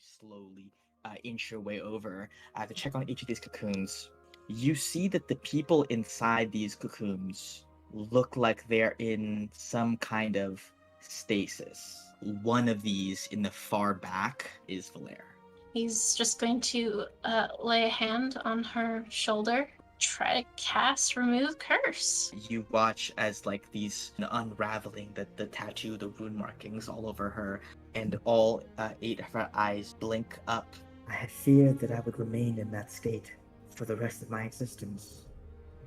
slowly inch your way over to check on each of these cocoons. You see that the people inside these cocoons look like they're in some kind of stasis. One of these in the far back is Valere. He's just going to lay a hand on her shoulder, try to cast Remove Curse. You watch as like these unraveling, the tattoo, the rune markings all over her, and all 8 of her eyes blink up. I had feared that I would remain in that state for the rest of my existence.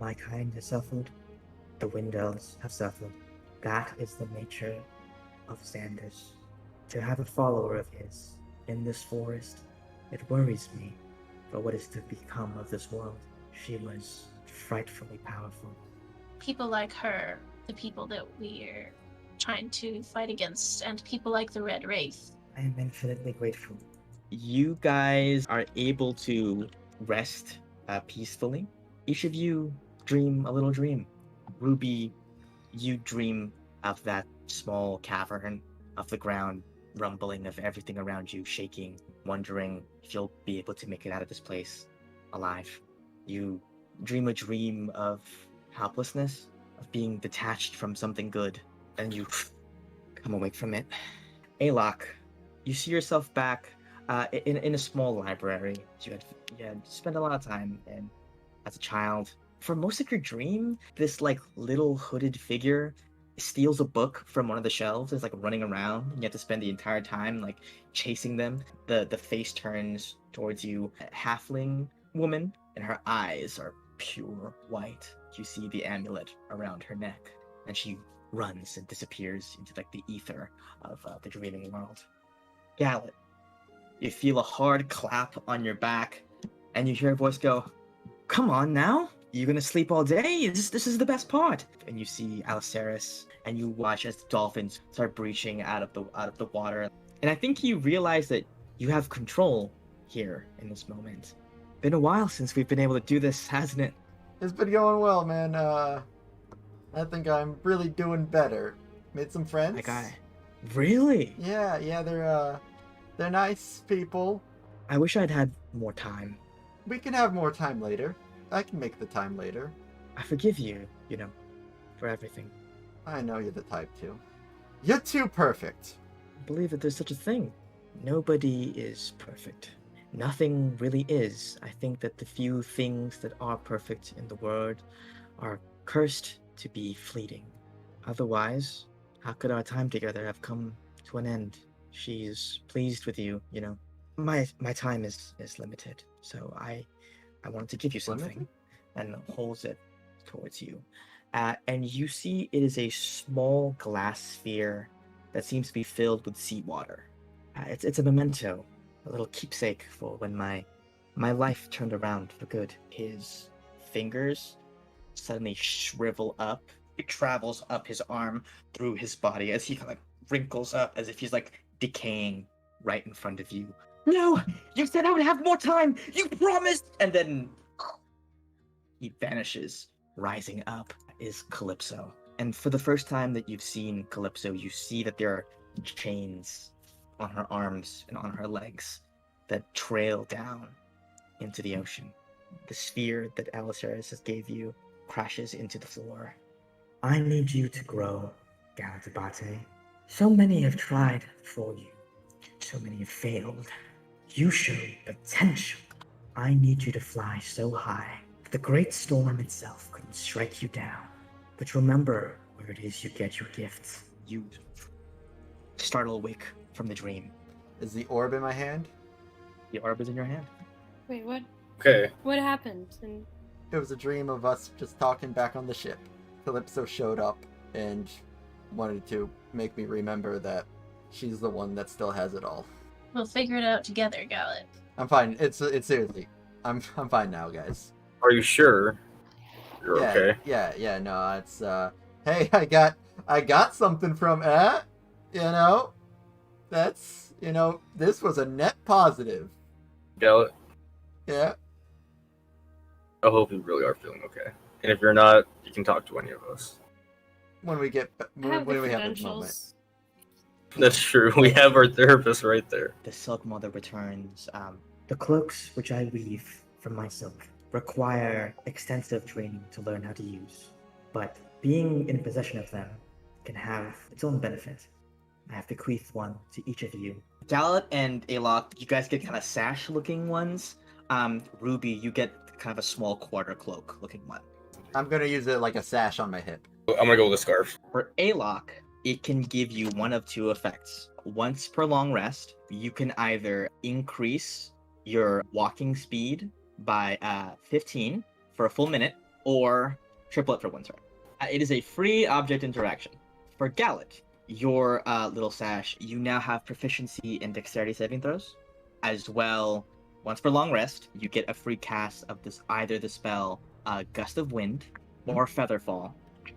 My kind has suffered. The wind elves have suffered. That is the nature of Xander's. To have a follower of his in this forest, it worries me for what is to become of this world. She was frightfully powerful. People like her, the people that we're trying to fight against, and people like the Red Wraith. I am infinitely grateful. You guys are able to rest peacefully. Each of you dream a little dream. Ruby, you dream of that small cavern of the ground, rumbling of everything around you, shaking, wondering if you'll be able to make it out of this place alive. You dream a dream of helplessness, of being detached from something good, and you come awake from it. Alok, you see yourself back in a small library. You had spent a lot of time in as a child. For most of your dream, this like little hooded figure steals a book from one of the shelves. It's like running around, and you have to spend the entire time like chasing them. The face turns towards you, a halfling woman, and her eyes are pure white. You see the amulet around her neck, and she runs and disappears into like the ether of the dreaming world. Gallet, you feel a hard clap on your back, and you hear a voice go, "Come on now, you gonna sleep all day? This is the best part." And you see Aliceris, and you watch as the dolphins start breaching out of the water. And I think you realize that you have control here in this moment. Been a while since we've been able to do this, hasn't it? It's been going well, man. I think I'm really doing better. Made some friends. That guy. Really? Yeah, they're nice people. I wish I'd had more time. We can have more time later. I can make the time later. I forgive you, for everything. I know you're the type to. You're too perfect. I believe that there's such a thing. Nobody is perfect. Nothing really is. I think that the few things that are perfect in the world are cursed to be fleeting. Otherwise, how could our time together have come to an end? She's pleased with you, My time is limited, so I wanted to give you something. And holds it towards you. And you see it is a small glass sphere that seems to be filled with seawater. It's a memento, a little keepsake for when my life turned around for good. His fingers suddenly shrivel up. It travels up his arm through his body as he kind of wrinkles up as if he's like decaying right in front of you. "No! You said I would have more time! You promised!" And then he vanishes. Rising up is Calypso. And for the first time that you've seen Calypso, you see that there are chains on her arms and on her legs that trail down into the ocean. The sphere that Aliceris has gave you crashes into the floor. I need you to grow, Galatabate. So many have tried for you. So many have failed. You show potential. I need you to fly so high that the great storm itself couldn't strike you down. But remember where it is you get your gifts. You startle awake from the dream. Is the orb in my hand? The orb is in your hand. Wait, what? Okay. What happened? And It was a dream of us just talking back on the ship. Calypso showed up and wanted to make me remember that she's the one that still has it all. We'll figure it out together, Gallet. I'm fine. It's seriously. I'm fine now, guys. Are you sure? You're okay. Yeah, no, it's hey, I got something from that's this was a net positive. Gallet, Yeah. I hope you really are feeling okay. And if you're not, you can talk to any of us. When we get I have when the we have the moment. credentials. That's true. We have our therapist right there. The Silk Mother returns. The cloaks which I weave from my silk require extensive training to learn how to use, but being in possession of them can have its own benefit. I have bequeathed one to each of you. Gallet and Alok, you guys get kind of sash-looking ones. Ruby, you get kind of a small quarter cloak-looking one. I'm gonna use it like a sash on my hip. I'm gonna go with a scarf. For Alok, it can give you one of two effects. Once per long rest, you can either increase your walking speed by 15 for a full minute, or triple it for 1 turn. It is a free object interaction. For Gallet, your little sash, you now have proficiency in dexterity saving throws. As well, once per long rest, you get a free cast of either the spell Gust of Wind or Featherfall.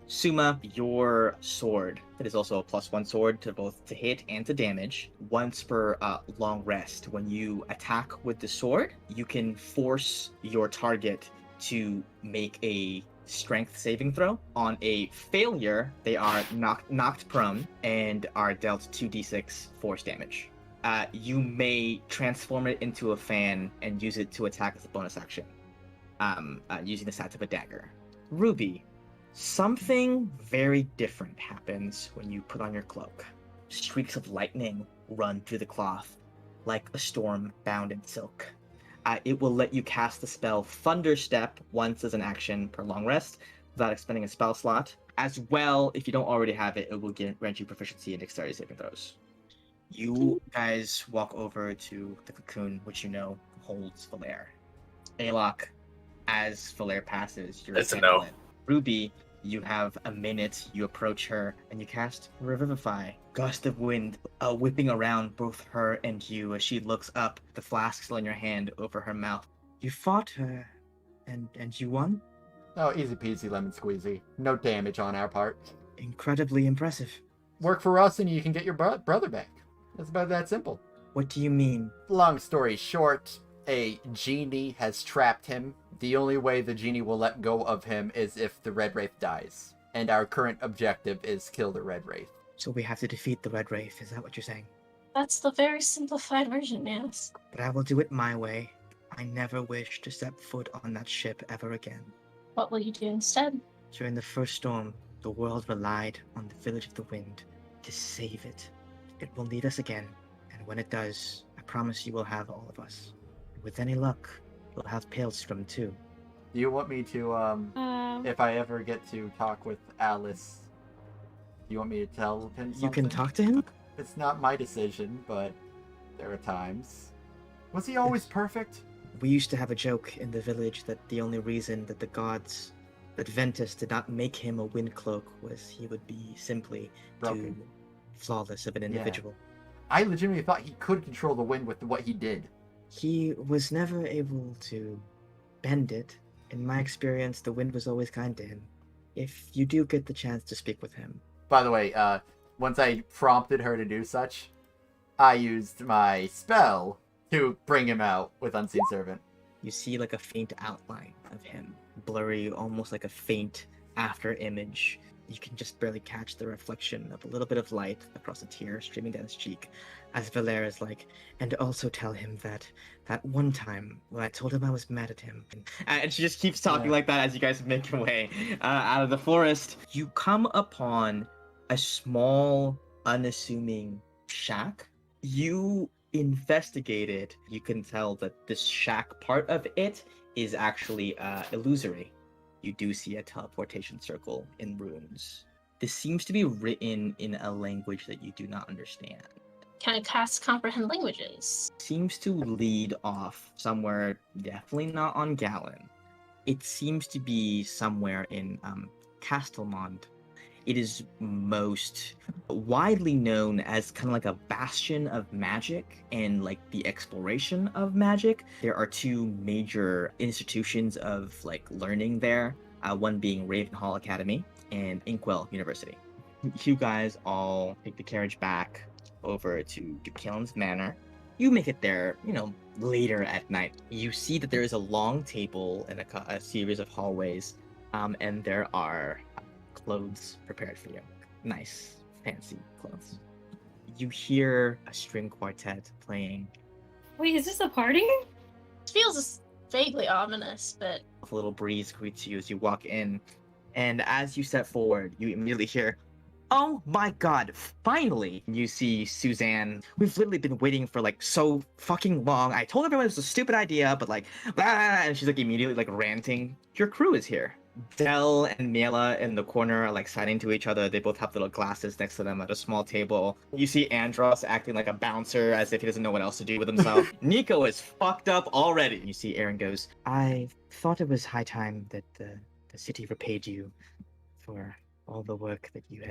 Suma, your sword, that is also a +1 sword to both to hit and to damage. Once per long rest, when you attack with the sword, you can force your target to make a strength saving throw. On a failure, they are knocked prone and are dealt 2d6 force damage. You may transform it into a fan and use it to attack as a bonus action, using the stats of a dagger. Ruby, something very different happens when you put on your cloak. Streaks of lightning run through the cloth, like a storm bound in silk. It will let you cast the spell Thunderstep once as an action per long rest, without expending a spell slot. As well, if you don't already have it, it will grant you proficiency in dexterity saving throws. You guys walk over to the cocoon, which you know holds Valaire. Alok, as Valaire passes, you're That's a no. Ruby, you have a minute, you approach her, and you cast Revivify. Gust of wind whipping around both her and you as she looks up, the flask still in your hand over her mouth. You fought her, and you won? Oh, easy peasy lemon squeezy. No damage on our part. Incredibly impressive. Work for us and you can get your brother back. It's about that simple. What do you mean? Long story short, a genie has trapped him. The only way the genie will let go of him is if the Red Wraith dies. And our current objective is kill the Red Wraith. So we have to defeat the Red Wraith, is that what you're saying? That's the very simplified version, yes. But I will do it my way. I never wish to step foot on that ship ever again. What will you do instead? During the first storm, the world relied on the Village of the Wind to save it. It will need us again, and when it does, I promise you will have all of us. With any luck, you'll have Palestrom too. Do you want me to, if I ever get to talk with Alice, do you want me to tell him something? You can talk to him? It's not my decision, but there are times. Was he always perfect? We used to have a joke in the village that the only reason that the gods, that Ventus did not make him a wind cloak was he would be simply Broken. too flawless of an individual. I legitimately thought he could control the wind with what he did. He was never able to bend it. In my experience, the wind was always kind to him. If you do get the chance to speak with him. By the way, once I prompted her to do such, I used my spell to bring him out with Unseen Servant. You see like a faint outline of him, blurry, almost like a faint after image. You can just barely catch the reflection of a little bit of light across a tear streaming down his cheek, as Valaire is like, and also tell him that one time when I told him I was mad at him. And she just keeps talking like that as you guys make your way out of the forest. You come upon a small, unassuming shack. You investigate it. You can tell that this shack part of it is actually illusory. You do see a teleportation circle in runes. This seems to be written in a language that you do not understand. Can I cast comprehend languages? Seems to lead off somewhere, definitely not on Galen. It seems to be somewhere in Castelmond. It is most widely known as kind of like a bastion of magic and like the exploration of magic. There are two major institutions of like learning there, one being Ravenhall Academy and Inkwell University. You guys all take the carriage back over to Dukillen's Manor. You make it there, later at night. You see that there is a long table and a series of hallways, and there are clothes prepared for you. Nice, fancy clothes. you hear a string quartet playing. Wait, is this a party? It feels vaguely ominous, but A little breeze greets you as you walk in, and as you step forward, you immediately hear, "Oh my god, finally!" You see Suzanne. We've literally been waiting for like so fucking long. I told everyone it was a stupid idea, but like, blah, and she's like immediately like ranting. Your crew is here. Dell and Miela in the corner are like signing to each other. They both have little glasses next to them at a small table. You see Andros acting like a bouncer as if he doesn't know what else to do with himself. Nico is fucked up already. You see Aaron goes, "I thought it was high time that the city repaid you for all the work that you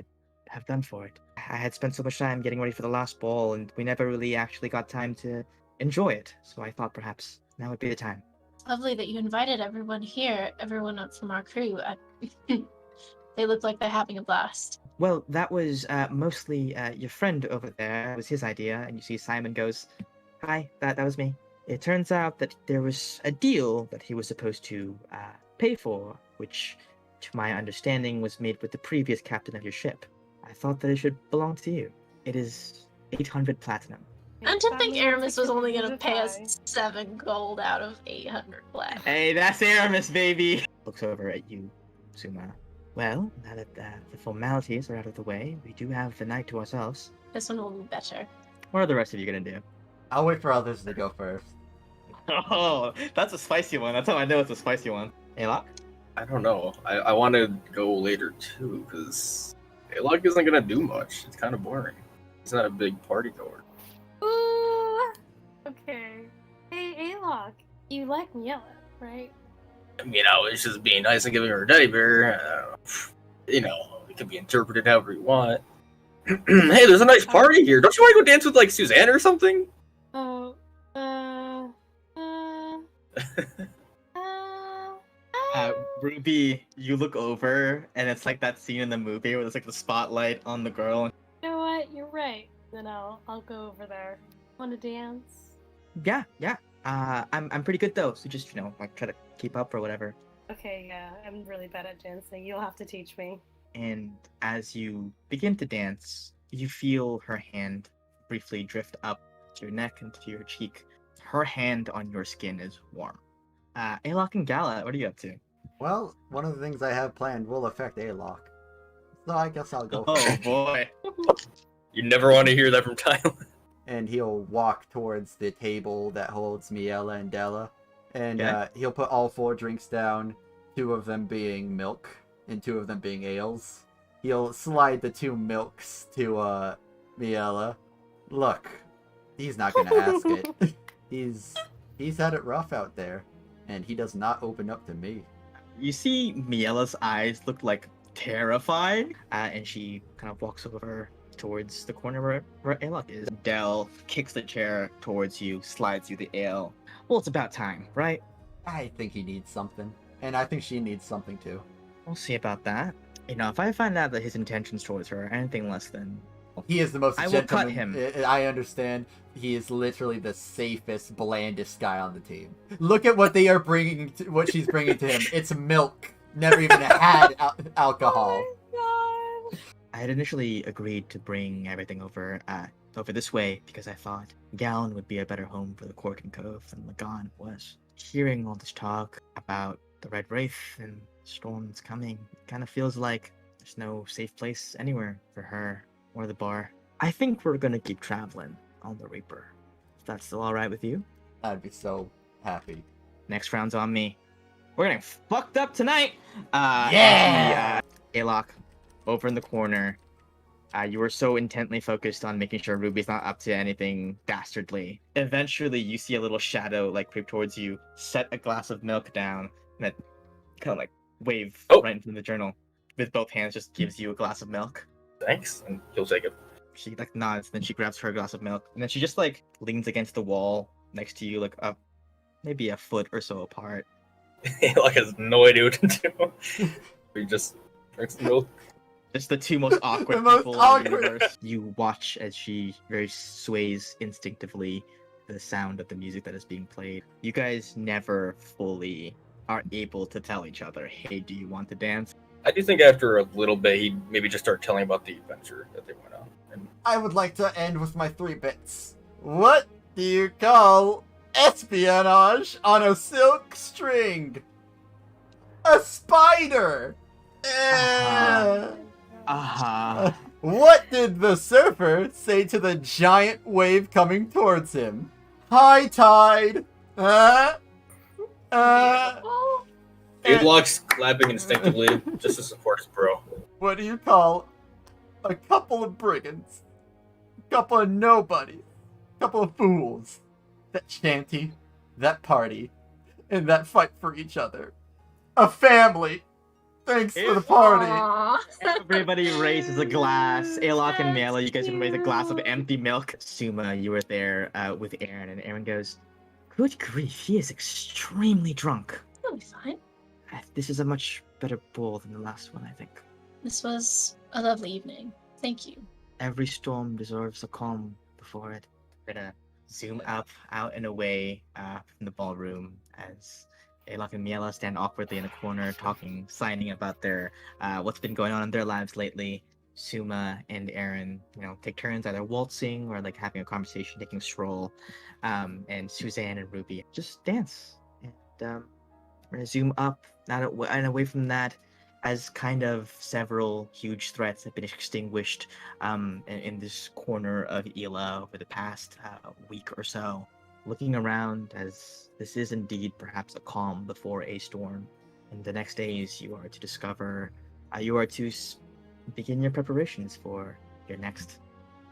have done for it. I had spent so much time getting ready for the last ball, and we never really actually got time to enjoy it. So I thought perhaps now would be the time." lovely that you invited everyone here, everyone up from our crew. They look like they're having a blast. Well, that was mostly your friend over there. It was his idea, and you see Simon goes, "Hi, that was me." It turns out that there was a deal that he was supposed to pay for, which, to my understanding, was made with the previous captain of your ship. I thought that it should belong to you. It is 800 platinum. And to think Aramis was only going to pay us Fine. 7 gold out of 800 black. Hey, that's Aramis, baby! Looks over at you, Suma. Well, now that the formalities are out of the way, we do have the night to ourselves. This one will be better. What are the rest of you gonna do? I'll wait for others to go first. Oh, that's a spicy one. That's how I know it's a spicy one. Hey, Locke? I don't know. I want to go later too, because Luck isn't gonna do much. It's kind of boring. He's not a big party goer. Ooh. Okay. Hey, Alok, you like Miela, right? You know, it's just being nice and giving her a teddy bear. You know, it can be interpreted however you want. Hey, there's a nice party here. Don't you want to go dance with like Suzanne or something? Oh, Ruby, you look over, and it's like that scene in the movie where there's like the spotlight on the girl. you know what? You're right. Then I'll go over there. Want to dance? Yeah. I'm pretty good though, so just like try to keep up or whatever. Okay, yeah, I'm really bad at dancing. You'll have to teach me. And as you begin to dance, you feel her hand briefly drift up to your neck and to your cheek. Her hand on your skin is warm. Alok and Gala, what are you up to? Well, one of the things I have planned will affect Alok. So I guess I'll go Oh first. boy. You never want to hear that from Tyler. And he'll walk towards the table that holds Miela and Della. And Okay. he'll put all 4 drinks down, 2 of them being milk, and 2 of them being ales. He'll slide the 2 milks to Miela. Look, he's not gonna ask it. He's had it rough out there, and he does not open up to me. You see Miela's eyes look like terrified, and she kind of walks over towards the corner where Alok is. Dell kicks the chair towards you, slides you the ale. Well, it's about time, right? I think he needs something, and I think she needs something too. We'll see about that. If I find out that his intentions towards her are anything less than... He is the most I will cut gentleman- him. I understand. He is literally the safest, blandest guy on the team. Look at what they are bringing, what she's bringing to him. It's milk. Never even had alcohol. Oh my god! I had initially agreed to bring everything over this way because I thought Gallon would be a better home for the Cork and Cove than Lagan was. Hearing all this talk about the Red Wraith and storms coming, it kind of feels like there's no safe place anywhere for her or the bar. I think we're gonna keep traveling on the Reaper. If that's still alright with you? I'd be so happy. Next round's on me. We're getting fucked up tonight! Yeah! Alok, over in the corner. You were so intently focused on making sure Ruby's not up to anything dastardly. Eventually, you see a little shadow creep towards you, set a glass of milk down, and then kind of wave right into the journal. With both hands, just gives you a glass of milk. Thanks, and he'll take it. She nods, then she grabs her glass of milk, and then she just leans against the wall next to you, maybe a foot or so apart. Like has no idea what to do. He just drinks the milk. Just the 2 most awkward The most people in awkward. the universe. You watch as she very sways instinctively to the sound of the music that is being played. You guys never fully are able to tell each other, hey, do you want to dance? I do think after a little bit, he'd maybe just start telling about the adventure that they went on. And I would like to end with my 3 bits. What do you call espionage on a silk string? A spider! What did the surfer say to the giant wave coming towards him? High tide! Aidlock's clapping instinctively just to support his bro. What do you call a couple of brigands? A couple of nobodies? A couple of fools? That shanty, that party, and that fight for each other. A family! Thanks for the party! Aw. Everybody raises a glass. Alok and Mela, you guys can raise a glass of empty milk. Suma, you were there with Aaron, and Aaron goes, "Good grief, he is extremely drunk. He'll be fine. This is a much better bowl than the last one, I think. This was a lovely evening. Thank you. Every storm deserves a calm before it." We're gonna zoom up, out and away from the ballroom as Alok and Miela stand awkwardly in a corner, talking, signing about their what's been going on in their lives lately. Suma and Aaron, take turns either waltzing or like having a conversation, taking a stroll. And Suzanne and Ruby just dance. And we're gonna zoom up, and away from that, as kind of several huge threats have been extinguished in this corner of Ela over the past week or so. Looking around, as this is indeed perhaps a calm before a storm. In the next days, you are to discover, begin your preparations for your next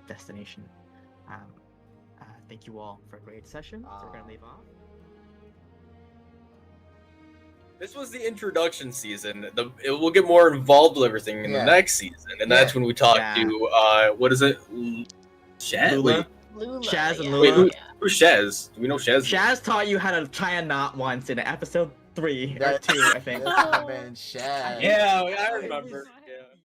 destination. Thank you all for a great session. So we're gonna leave off. This was the introduction season. It will get more involved with everything in the next season, and that's when we talk to what is it? Shaz? Lula? Wait, Lula, Shaz and yeah. Lula. Wait, who's Shaz? Do we know Shaz? Shaz taught you how to tie a knot once in episode 3 or 2, I think. Man, Shaz. Yeah, I remember.